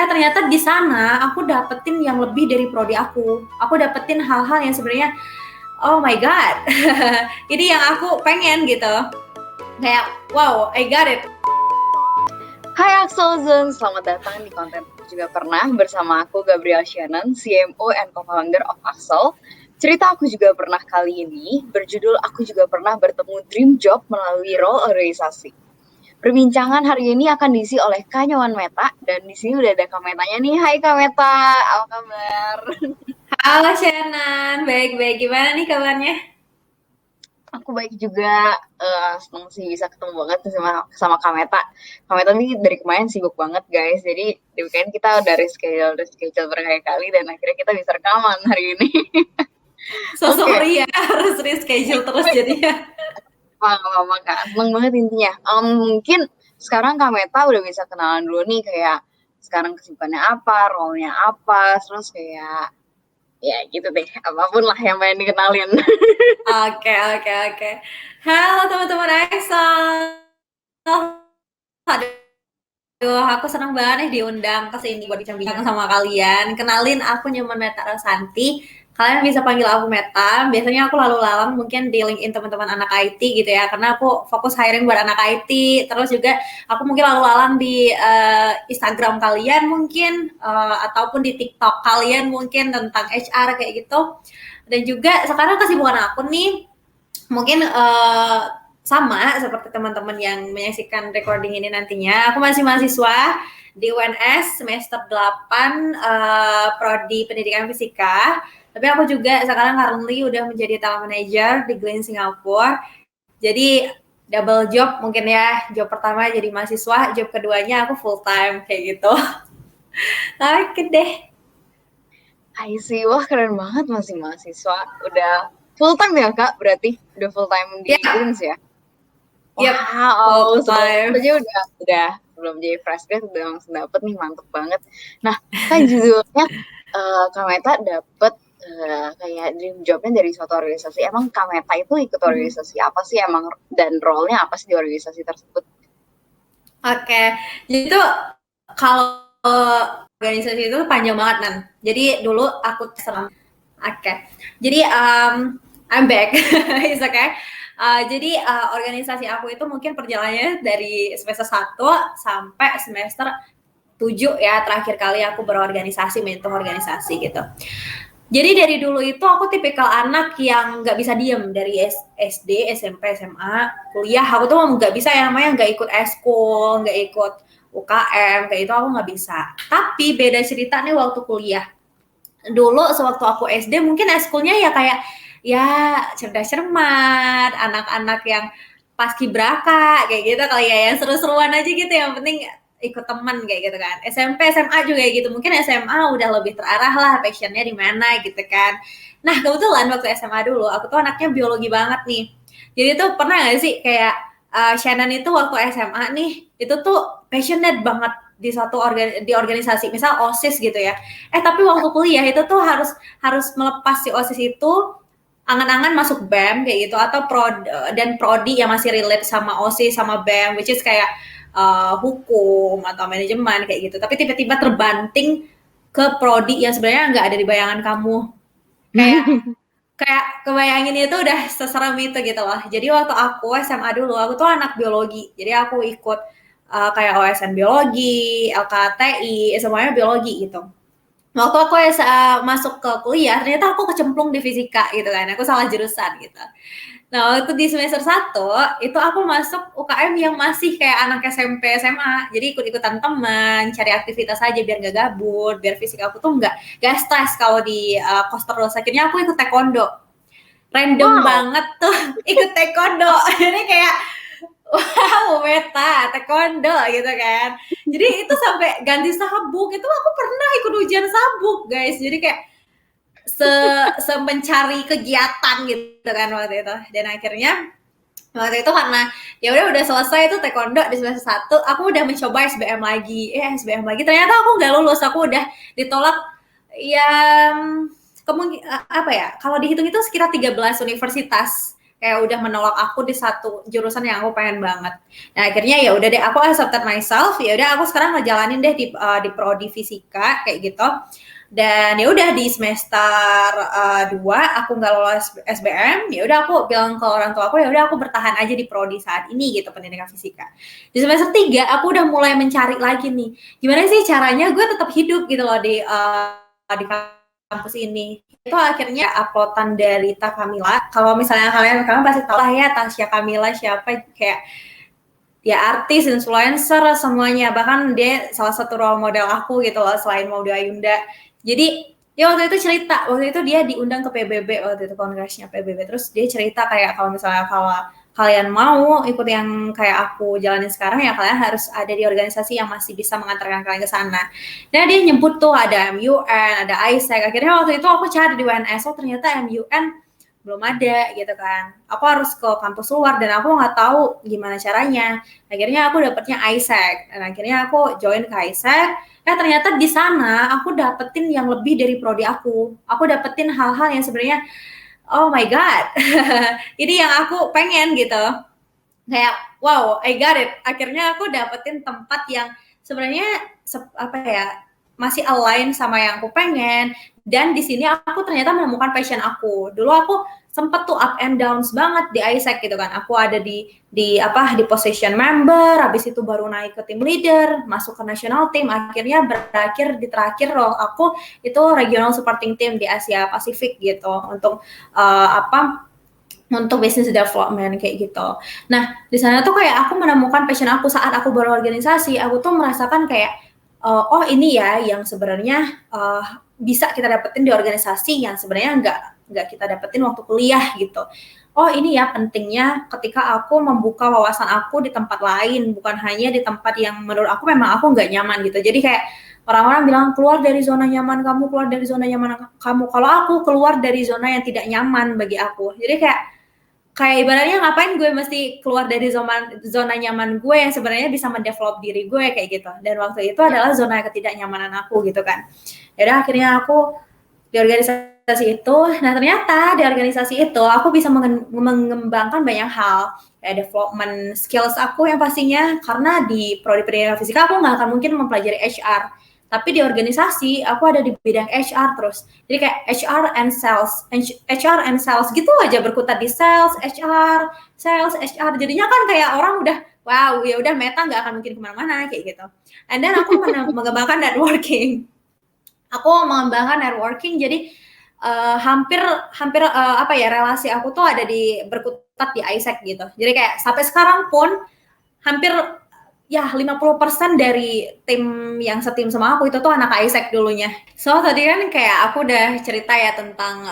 Ternyata di sana aku dapetin yang lebih dari prodi aku. Aku dapetin hal-hal yang sebenarnya oh my god. Ini yang aku pengen gitu. Kayak wow, I got it. Hai Axelzen, selamat datang di konten juga pernah bersama aku Gabriel Shannon, CMO and co-founder of Axel. Cerita aku juga pernah kali ini berjudul Aku Juga Pernah Bertemu Dream Job Melalui Role Organisasi. Perbincangan hari ini akan diisi oleh Kanyawan Meta, dan di sini udah ada Kak Metanya nih. Hai Kak Meta, apa kabar? Halo Shannon, baik-baik. Gimana nih kabarnya? Aku baik juga, seneng sih bisa ketemu banget sama Kak Meta. Kak Meta nih dari kemarin sibuk banget guys, jadi di weekend kita udah reschedule berkali-kali dan akhirnya kita bisa rekaman hari ini. So Oke, sorry ya, harus reschedule terus jadinya. apa-apa Kak, seneng banget intinya. Mungkin sekarang Kak Meta udah bisa kenalan dulu nih, kayak sekarang kesibukannya apa, role-nya apa, terus kayak ya gitu deh, apapun lah yang pengen dikenalin. Oke. Halo teman-teman Excel. Aduh, aku senang banget nih diundang ke sini buat bincang-bincang sama kalian. Kenalin, aku Nyoman Meta Rosanti. Kalian bisa panggil aku Meta. Biasanya aku lalu lalang mungkin di LinkedIn teman-teman anak IT gitu ya, karena aku fokus hiring buat anak IT. Terus juga aku mungkin lalu lalang di Instagram kalian mungkin, ataupun di TikTok kalian mungkin tentang HR kayak gitu. Dan juga sekarang kesibukan aku nih mungkin sama seperti teman-teman yang menyaksikan recording ini nantinya. Aku masih mahasiswa di UNS semester 8 prodi pendidikan fisika. Tapi aku juga sekarang currently udah menjadi talent manager di Glen Singapura. Jadi double job mungkin ya. Job pertama jadi mahasiswa, job keduanya aku full time kayak gitu. Oke deh. I see, wah keren banget masih mahasiswa. Udah full time ya Kak, berarti? Udah full time di Ya, Greens ya? yep, Wow, full sebelum time. aja udah sebelum jadi fresh grad udah langsung dapet nih, mantep banget. Nah, kan judulnya Kak Meta dapet kayak dream jobnya dari suatu organisasi. Emang Kak Meta itu ikut organisasi apa sih emang, dan role-nya apa sih di organisasi tersebut? Oke, jadi tuh kalau organisasi itu panjang banget kan. Jadi dulu aku serang. Oke, jadi I'm back. It's okay. Jadi organisasi aku itu mungkin perjalanannya dari semester 1 sampai semester 7 ya, terakhir kali aku berorganisasi, mentor organisasi gitu. Jadi dari dulu itu aku tipikal anak yang nggak bisa diem dari SD, SMP, SMA, kuliah. Aku tuh nggak bisa yang namanya nggak ikut eskul, nggak ikut UKM, kayak itu aku nggak bisa. Tapi beda cerita nih waktu kuliah. Dulu sewaktu aku SD mungkin eskulnya ya kayak ya cerdas cermat, anak-anak yang paskibraka kayak gitu kali ya, yang seru-seruan aja gitu, yang penting ikut teman kayak gitu kan. SMP, SMA juga gitu. Mungkin SMA udah lebih terarah lah passionnya di mana gitu kan. Nah, kebetulan waktu SMA dulu aku tuh anaknya biologi banget nih. Jadi tuh pernah gak sih kayak Shannon itu waktu SMA nih, itu tuh passionate banget di suatu di organisasi, misal OSIS gitu ya. Tapi waktu kuliah itu tuh harus harus melepas si OSIS itu, angan-angan masuk BEM kayak gitu, atau dan prodi yang masih relate sama OSIS sama BEM, which is kayak hukum atau manajemen kayak gitu. Tapi tiba-tiba terbanting ke prodi yang sebenarnya nggak ada di bayangan kamu. Kayak kayak kebayangin itu udah seserem itu gitu loh. Jadi waktu aku SMA dulu, aku tuh anak biologi. Jadi aku ikut kayak OSN biologi, LKTI, semuanya biologi gitu. Waktu aku masuk ke kuliah, ternyata aku kecemplung di fisika gitu kan. Aku salah jurusan gitu. Nah, waktu di semester 1, itu aku masuk UKM yang masih kayak anak SMP, SMA. Jadi ikut-ikutan teman, cari aktivitas aja biar gak gabut, biar fisik aku tuh gak stres kalau di kos terus. Akhirnya aku ikut taekwondo. Random Wow, banget tuh ikut taekwondo. Jadi kayak wow, meta taekwondo gitu kan. Jadi itu sampai ganti sabuk itu aku pernah ikut ujian sabuk guys. Jadi kayak mencari kegiatan gitu kan waktu itu. Dan akhirnya waktu itu karena ya udah selesai itu taekwondo di semester 1, aku udah mencoba SBM lagi. SBM lagi ternyata aku nggak lulus, aku udah ditolak ya, apa ya, kalau dihitung itu sekitar 13 universitas kayak udah menolak aku di satu jurusan yang aku pengen banget. Nah akhirnya ya udah deh, aku accepted myself, ya udah aku sekarang ngejalanin deh di prodi fisika kayak gitu. Dan ya udah di semester 2 aku nggak lolos SBM, ya udah aku bilang ke orang tua aku, ya udah aku bertahan aja di prodi saat ini gitu, pendidikan fisika. Di semester 3 aku udah mulai mencari lagi nih, gimana sih caranya gue tetap hidup gitu loh di kampus ini. Itu akhirnya uploadan dari Takamila. Kalau misalnya kalian pasti tahu lah ya Tasya Kamila siapa, kayak ya artis, influencer, semuanya. Bahkan dia salah satu role model aku gitu loh, selain Maudy Ayunda. Jadi ya waktu itu cerita, waktu itu dia diundang ke PBB, waktu itu kongresnya PBB. Terus dia cerita kayak kalau misalnya kalau kalian mau ikut yang kayak aku jalanin sekarang, ya kalian harus ada di organisasi yang masih bisa mengantarkan kalian ke sana. Nah dia nyebut tuh ada MUN, ada ISEC. Akhirnya waktu itu aku cari di UNSO, ternyata MUN belum ada gitu kan. Aku harus ke kampus luar dan aku nggak tahu gimana caranya. Akhirnya aku dapetnya ISEC dan akhirnya aku join ke ISEC. Ternyata di sana aku dapetin yang lebih dari prodi aku. Aku dapetin hal-hal yang sebenarnya oh my god, ini yang aku pengen gitu. Kayak wow, I got it. Akhirnya aku dapetin tempat yang sebenarnya apa ya, masih align sama yang aku pengen. Dan di sini aku ternyata menemukan passion aku. Dulu aku sempet tuh up and downs banget di ISEC gitu kan. Aku ada di position member, habis itu baru naik ke team leader, masuk ke national team, akhirnya berakhir di terakhir role aku itu regional supporting team di Asia Pasifik gitu untuk untuk business development kayak gitu. Nah, di sana tuh kayak aku menemukan passion aku saat aku berorganisasi. Aku tuh merasakan kayak oh ini ya yang sebenarnya bisa kita dapetin di organisasi yang sebenarnya nggak kita dapetin waktu kuliah gitu. Oh ini ya pentingnya ketika aku membuka wawasan aku di tempat lain, bukan hanya di tempat yang menurut aku memang aku nggak nyaman gitu. Jadi kayak orang-orang bilang keluar dari zona nyaman kamu, keluar dari zona nyaman kamu. Kalau aku keluar dari zona yang tidak nyaman bagi aku. Jadi kayak ibaratnya ngapain gue mesti keluar dari zona nyaman gue yang sebenarnya bisa mendevelop diri gue kayak gitu. Dan waktu itu adalah zona ketidaknyamanan aku gitu kan. Yaudah akhirnya aku di organisasi itu, nah ternyata di organisasi itu aku bisa mengembangkan banyak hal, kayak development skills aku yang pastinya, karena di prodi pendidikan fisika aku nggak akan mungkin mempelajari HR, tapi di organisasi aku ada di bidang HR terus, jadi kayak HR and sales gitu aja berkutat di sales, HR, jadinya kan kayak orang udah wow ya udah Meta nggak akan mungkin kemana-mana kayak gitu, and then aku mengembangkan networking. Aku mengembangkan networking, jadi hampir apa ya, relasi aku tuh ada berkutat di ISEC gitu. Jadi kayak sampai sekarang pun hampir ya 50% dari tim yang setim sama aku itu tuh anak ISEC dulunya. So tadi kan kayak aku udah cerita ya tentang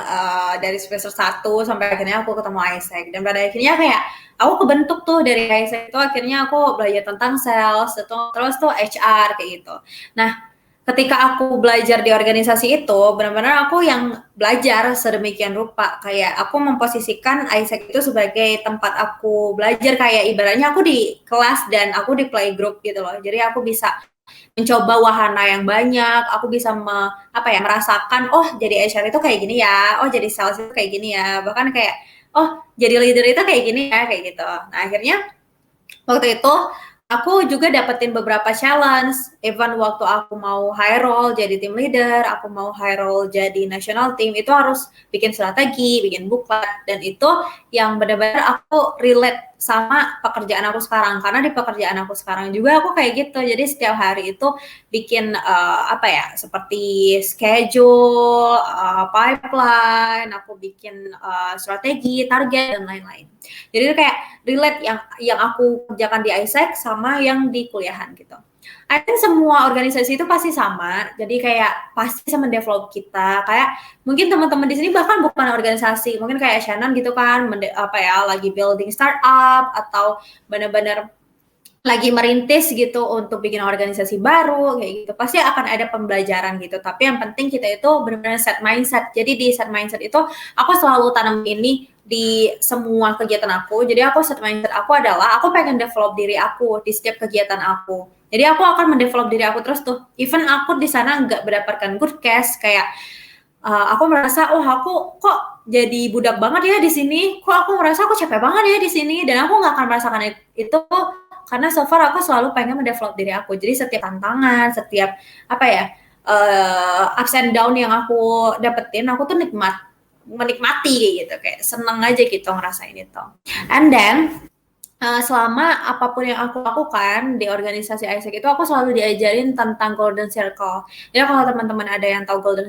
dari semester 1 sampai akhirnya aku ketemu ISEC, dan pada akhirnya kayak aku kebentuk tuh dari ISEC itu, akhirnya aku belajar tentang sales, terus tuh HR kayak gitu. Nah, ketika aku belajar di organisasi itu, benar-benar aku yang belajar sedemikian rupa. Kayak aku memposisikan ISEC itu sebagai tempat aku belajar, kayak ibaratnya aku di kelas dan aku di playgroup gitu loh. Jadi aku bisa mencoba wahana yang banyak, aku bisa merasakan, oh jadi HR itu kayak gini ya, oh jadi sales itu kayak gini ya, bahkan kayak, oh jadi leader itu kayak gini ya, kayak gitu. Nah akhirnya waktu itu aku juga dapetin beberapa challenge, even waktu aku mau high role jadi team leader, aku mau high role jadi national team, itu harus bikin strategi, bikin buklet, dan itu yang benar-benar aku relate sama pekerjaan aku sekarang, karena di pekerjaan aku sekarang juga aku kayak gitu. Jadi setiap hari itu bikin seperti schedule, pipeline, aku bikin strategi, target, dan lain-lain. Jadi itu kayak relate yang aku kerjakan di ISEC sama yang di kuliahan gitu. I think semua organisasi itu pasti sama, jadi kayak pasti bisa mendevelop kita. Kayak mungkin teman-teman di sini bahkan bukan organisasi, mungkin kayak Shannon gitu kan, lagi building startup atau benar-benar lagi merintis gitu untuk bikin organisasi baru kayak gitu, pasti akan ada pembelajaran gitu. Tapi yang penting kita itu benar-benar set mindset. Jadi di set mindset itu aku selalu tanam ini di semua kegiatan aku. Jadi aku set mindset aku adalah aku pengen develop diri aku di setiap kegiatan aku. Jadi aku akan mendevelop diri aku terus tuh. Even aku di sana nggak mendapatkan good cash, kayak aku merasa oh aku kok jadi budak banget ya di sini, kok aku merasa aku capek banget ya di sini, dan aku nggak akan merasakan itu karena so far aku selalu pengen mendevelop diri aku. Jadi setiap tantangan, setiap apa ya, ups and down yang aku dapetin, aku tuh menikmati gitu, kayak seneng aja gitu ngerasain itu. And then selama apapun yang aku lakukan di organisasi ISEC itu aku selalu diajarin tentang golden circle. Jadi kalau teman-teman ada yang tahu golden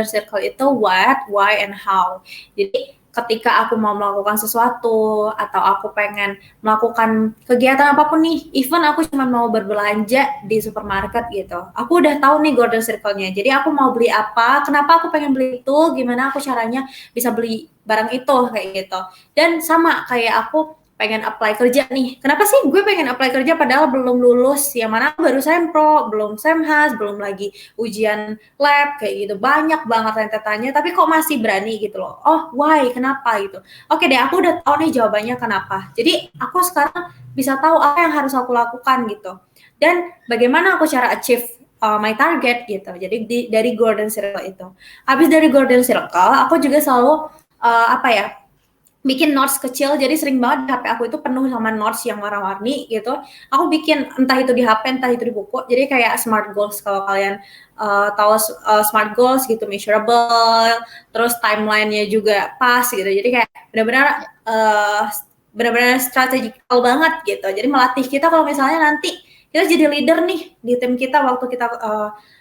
circle itu what, why, and how. Jadi ketika aku mau melakukan sesuatu atau aku pengen melakukan kegiatan apapun nih, even aku cuma mau berbelanja di supermarket gitu, aku udah tahu nih golden circle-nya. Jadi aku mau beli apa, kenapa aku pengen beli itu, gimana aku caranya bisa beli barang itu kayak gitu. Dan sama kayak aku pengen apply kerja nih. Kenapa sih gue pengen apply kerja padahal belum lulus? Yang mana baru sempro, belum semhas, belum lagi ujian lab kayak gitu. Banyak banget rentetannya, tapi kok masih berani gitu loh. Oh, why? Kenapa gitu? Oke deh, aku udah tahu nih jawabannya kenapa. Jadi aku sekarang bisa tahu apa yang harus aku lakukan gitu. Dan bagaimana aku cara achieve my target gitu. Jadi dari golden circle itu. Habis dari golden circle, aku juga selalu apa ya, bikin notes kecil. Jadi sering banget di HP aku itu penuh sama notes yang warna-warni gitu. Aku bikin entah itu di HP, entah itu di buku. Jadi kayak smart goals, kalau kalian tahu smart goals gitu, measurable, terus timelinenya juga pas gitu. Jadi kayak benar-benar benar-benar strategikal banget gitu. Jadi melatih kita kalau misalnya nanti kita jadi leader nih di tim kita waktu kita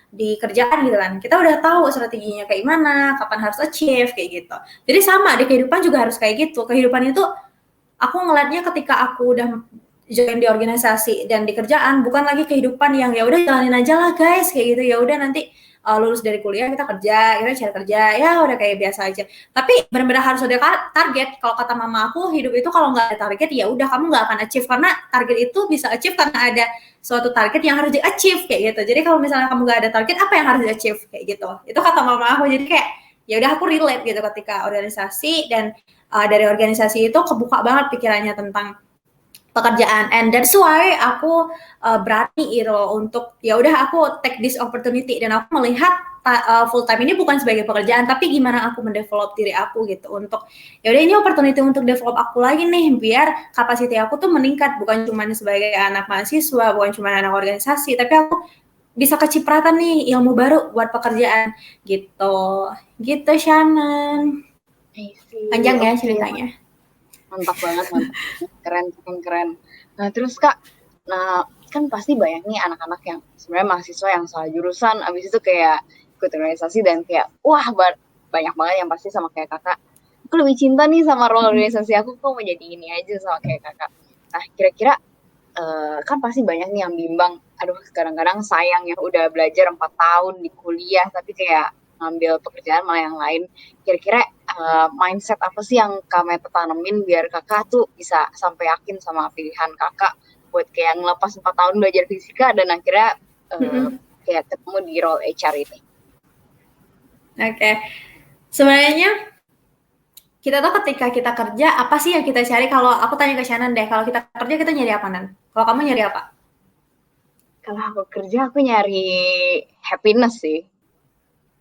di kerjaan gitu kan, kita udah tahu strateginya kayak gimana, kapan harus achieve kayak gitu. Jadi sama di kehidupan juga harus kayak gitu. Kehidupan itu aku ngeliatnya ketika aku udah join di organisasi dan di kerjaan, bukan lagi kehidupan yang ya udah jalanin aja lah guys kayak gitu, ya udah nanti lulus dari kuliah kita kerja, kita cari kerja, ya udah kayak biasa aja. Tapi benar-benar harus ada target. Kalau kata mama aku, hidup itu kalau nggak ada target ya udah kamu nggak akan achieve, karena target itu bisa achieve karena ada suatu target yang harus di-achieve kayak gitu. Jadi kalau misalnya kamu nggak ada target, apa yang harus di-achieve kayak gitu. Itu kata mama aku. Jadi kayak ya udah aku relate gitu ketika organisasi, dan dari organisasi itu kebuka banget pikirannya tentang pekerjaan, and that's why aku berani gitu loh untuk ya udah aku take this opportunity, dan aku melihat full time ini bukan sebagai pekerjaan, tapi gimana aku mendevelop diri aku gitu, untuk ya udah ini opportunity untuk develop aku lagi nih, biar kapasiti aku tuh meningkat, bukan cuma sebagai anak mahasiswa, bukan cuma anak organisasi, tapi aku bisa kecipratan nih ilmu baru buat pekerjaan gitu. Gitu Shannon. Panjang ya ceritanya. Mantap banget, keren. Nah terus Kak, kan pasti banyak nih anak-anak yang sebenarnya mahasiswa yang salah jurusan, abis itu kayak ikut organisasi dan kayak wah banyak banget yang pasti sama kayak kakak, aku lebih cinta nih sama role organisasi aku, kok mau jadi ini aja sama kayak kakak. Nah kira-kira kan pasti banyak nih yang bimbang, aduh kadang-kadang sayang ya udah belajar 4 tahun di kuliah tapi kayak ngambil pekerjaan malah yang lain. Kira-kira mindset apa sih yang Kak Meta tanemin biar kakak tuh bisa sampai yakin sama pilihan kakak buat kayak ngelepas 4 tahun belajar fisika dan akhirnya kayak ketemu di role HR ini? Oke. Sebenarnya kita tuh ketika kita kerja, apa sih yang kita cari? Kalau aku tanya ke Shannon deh, kalau kita kerja kita nyari apa, Nan? Kalau kamu nyari apa? Kalau aku kerja aku nyari happiness sih,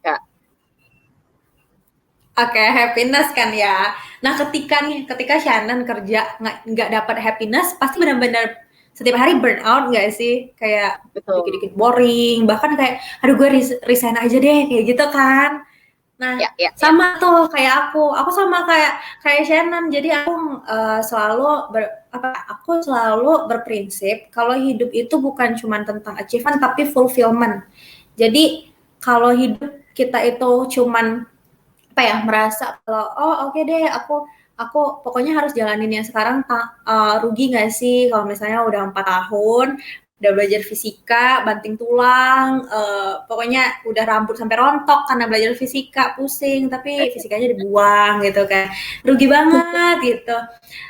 Kak. Oke, happiness kan ya. Nah, ketika Shannon kerja nggak dapat happiness, pasti benar-benar setiap hari burn out nggak sih? Kayak Betul. dikit-dikit boring, bahkan kayak, aduh gue resign aja deh, kayak gitu kan. Nah, sama tuh kayak aku sama kayak Shannon. Jadi aku aku selalu berprinsip kalau hidup itu bukan cuma tentang achievement tapi fulfillment. Jadi kalau hidup kita itu cuman apa ya, merasa kalau oh oke deh aku pokoknya harus jalanin yang sekarang, rugi nggak sih kalau misalnya udah 4 tahun udah belajar fisika, banting tulang, pokoknya udah rambut sampai rontok karena belajar fisika, pusing, tapi fisikanya dibuang gitu kan. Rugi banget gitu.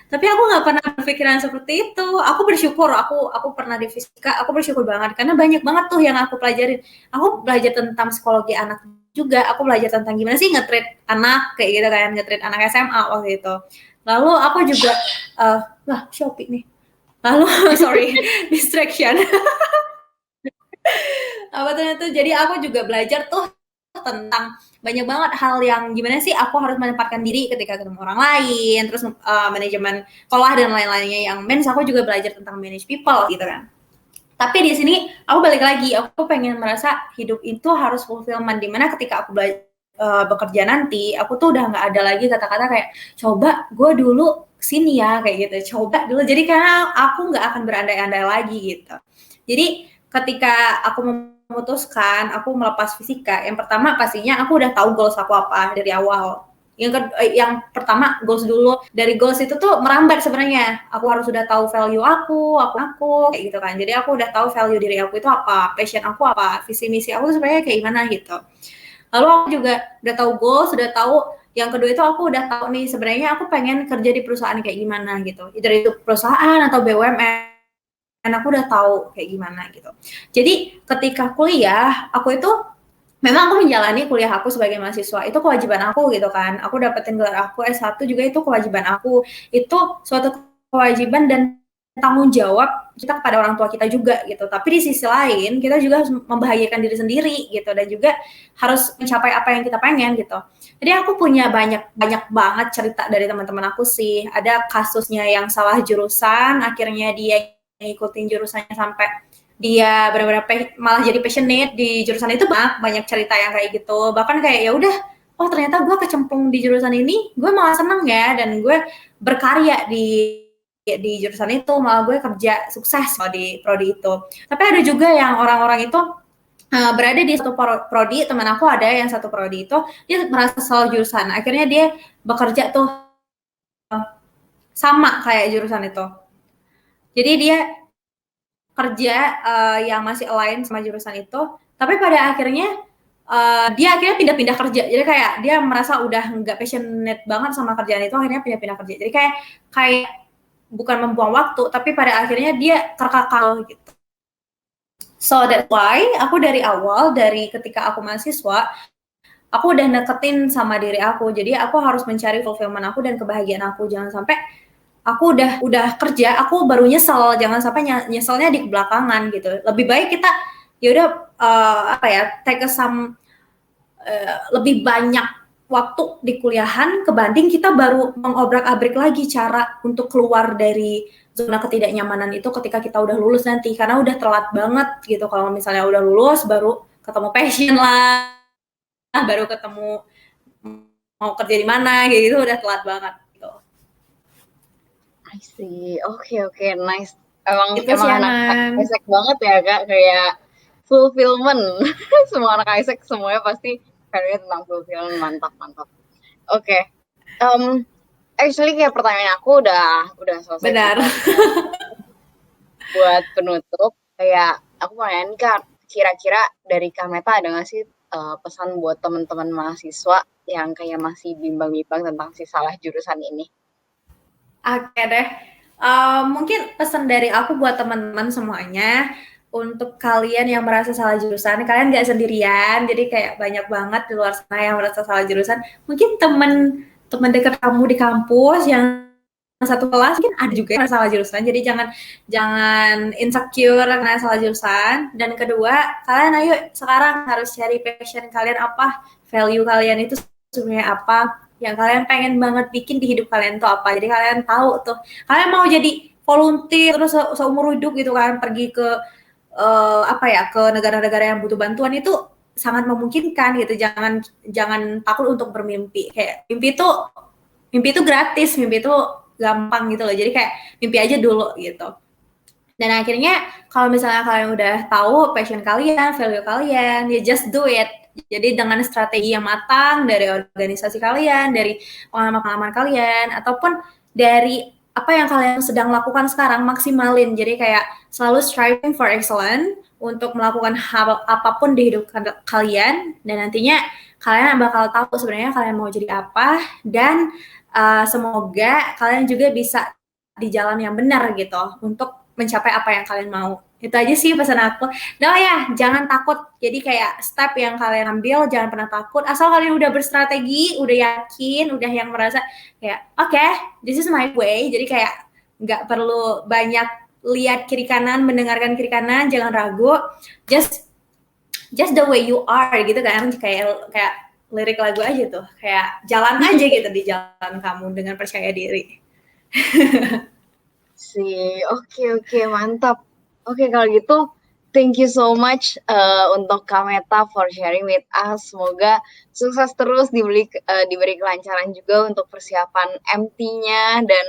Tapi aku nggak pernah berpikiran seperti itu. Aku bersyukur aku pernah di fisika, aku bersyukur banget karena banyak banget tuh yang aku pelajarin. Aku belajar tentang psikologi anak juga, aku belajar tentang gimana sih nge-treat anak kayak gitu kan, nge-treat anak SMA waktu itu. Lalu aku juga wah Shopee nih. Lalu sorry, distraction. Apa ternyata, jadi aku juga belajar tuh tentang banyak banget hal yang gimana sih aku harus menempatkan diri ketika ketemu orang lain, terus manajemen sekolah dan lain-lainnya. Yang mens aku juga belajar tentang manage people gitu kan. Tapi di sini aku balik lagi, aku pengen merasa hidup itu harus fulfillment, dimana ketika aku bekerja nanti, aku tuh udah nggak ada lagi kata-kata kayak coba gue dulu sini ya kayak gitu, coba dulu. Jadi karena aku nggak akan berandai-andai lagi gitu. Jadi ketika aku memutuskan aku melepas fisika, yang pertama pastinya aku udah tahu goals aku apa dari awal. Yang pertama goals dulu. Dari goals itu tuh merambat sebenarnya. Aku harus sudah tahu value aku kayak gitu kan. Jadi aku udah tahu value diri aku itu apa, passion aku apa, visi misi aku sebenarnya kayak gimana gitu. Lalu aku juga udah tahu goals, sudah tahu yang kedua itu aku udah tahu nih sebenarnya aku pengen kerja di perusahaan kayak gimana gitu. Dari itu perusahaan atau BUMN, aku udah tahu kayak gimana gitu. Jadi ketika kuliah, aku itu memang aku menjalani kuliah aku sebagai mahasiswa, itu kewajiban aku gitu kan. Aku dapetin gelar aku S1 juga itu kewajiban aku. Itu suatu kewajiban dan tanggung jawab kita kepada orang tua kita juga gitu. Tapi di sisi lain kita juga harus membahagiakan diri sendiri gitu dan juga harus mencapai apa yang kita pengen gitu. Jadi aku punya banyak banget cerita dari teman-teman aku sih. Ada kasusnya yang salah jurusan, akhirnya dia ngikutin jurusannya sampai dia benar-benar malah jadi passionate di jurusan itu. Banyak cerita yang kayak gitu. Bahkan kayak ya udah, oh ternyata gue kecemplung di jurusan ini, gue malah seneng ya dan gue berkarya di jurusan itu, malah gue kerja sukses di prodi itu. Tapi ada juga yang orang-orang itu berada di satu prodi, teman aku ada yang satu prodi itu, dia merasa salah jurusan, akhirnya dia bekerja tuh sama kayak jurusan itu. Jadi dia kerja yang masih align sama jurusan itu, tapi pada akhirnya dia akhirnya pindah-pindah kerja. Jadi kayak dia merasa udah nggak passionate banget sama kerjaan itu, akhirnya pindah-pindah kerja. Jadi kayak bukan membuang waktu, tapi pada akhirnya dia terkakal gitu. So that's why aku dari awal, dari ketika aku mahasiswa, aku udah deketin sama diri aku. Jadi aku harus mencari fulfillment aku dan kebahagiaan aku. Jangan sampai aku udah kerja, aku baru nyesel. Jangan sampai nyeselnya di belakangan gitu. Lebih baik kita ya udah take some lebih banyak waktu di kuliahan kebanding kita baru mengobrak-abrik lagi cara untuk keluar dari zona ketidaknyamanan itu ketika kita udah lulus nanti, karena udah telat banget gitu. Kalau misalnya udah lulus baru ketemu passion lah, baru ketemu mau kerja di mana gitu, udah telat banget gitu. I see. Oke, nice. Emang Itu anak Isaac banget ya Kak, kayak fulfillment. Semua anak Isaac semuanya pasti kayak tentang fulfillment, mantap. Oke. Actually kayak pertanyaan aku udah selesai. Benar. Buat penutup, kayak aku mau nanya nih Kak, kira-kira dari Kak Meta ada nggak sih pesan buat teman-teman mahasiswa yang kayak masih bimbang-bimbang tentang si salah jurusan ini? Oke deh. Mungkin pesan dari aku buat teman-teman semuanya, untuk kalian yang merasa salah jurusan, kalian nggak sendirian. Jadi kayak banyak banget di luar sana yang merasa salah jurusan. Mungkin teman dekat kamu di kampus yang satu kelas mungkin ada juga yang salah jurusan. Jadi jangan insecure karena salah jurusan. Dan kedua, kalian ayo sekarang harus cari passion kalian apa, value kalian itu sebenarnya apa, yang kalian pengen banget bikin di hidup kalian tuh apa. Jadi kalian tahu tuh, kalian mau jadi volunteer terus seumur hidup gitu kan, pergi ke ke negara-negara yang butuh bantuan, itu sangat memungkinkan gitu. Jangan takut untuk bermimpi. Kayak mimpi itu gratis, mimpi itu gampang gitu loh. Jadi kayak mimpi aja dulu gitu. Dan akhirnya kalau misalnya kalian udah tahu passion kalian, value kalian, ya just do it. Jadi dengan strategi yang matang dari organisasi kalian, dari pengalaman-pengalaman kalian, ataupun dari apa yang kalian sedang lakukan sekarang, maksimalin. Jadi kayak selalu striving for excellence untuk melakukan hal apapun di hidup kalian, dan nantinya kalian bakal tahu sebenarnya kalian mau jadi apa, dan semoga kalian juga bisa di jalan yang benar gitu untuk mencapai apa yang kalian mau. Itu aja sih pesan aku. Dan ya, jangan takut. Jadi kayak step yang kalian ambil, jangan pernah takut. Asal kalian udah berstrategi, udah yakin, udah yang merasa kayak, oke, this is my way. Jadi kayak nggak perlu banyak lihat kiri kanan, mendengarkan kiri kanan, jangan ragu. Just just the way you are gitu kan, kayak lirik lagu aja tuh, kayak jalan aja gitu di jalan kamu dengan percaya diri. Oke, mantap. Oke, kalau gitu, thank you so much untuk Kameta for sharing with us. Semoga sukses terus, diberi kelancaran juga untuk persiapan MT-nya, dan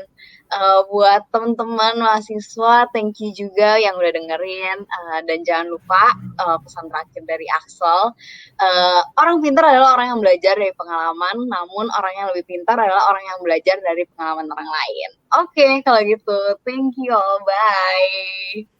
buat teman-teman mahasiswa, thank you juga yang udah dengerin. Dan jangan lupa pesan terakhir dari Axel, orang pintar adalah orang yang belajar dari pengalaman, namun orang yang lebih pintar adalah orang yang belajar dari pengalaman orang lain. Oke, kalau gitu, thank you all, bye.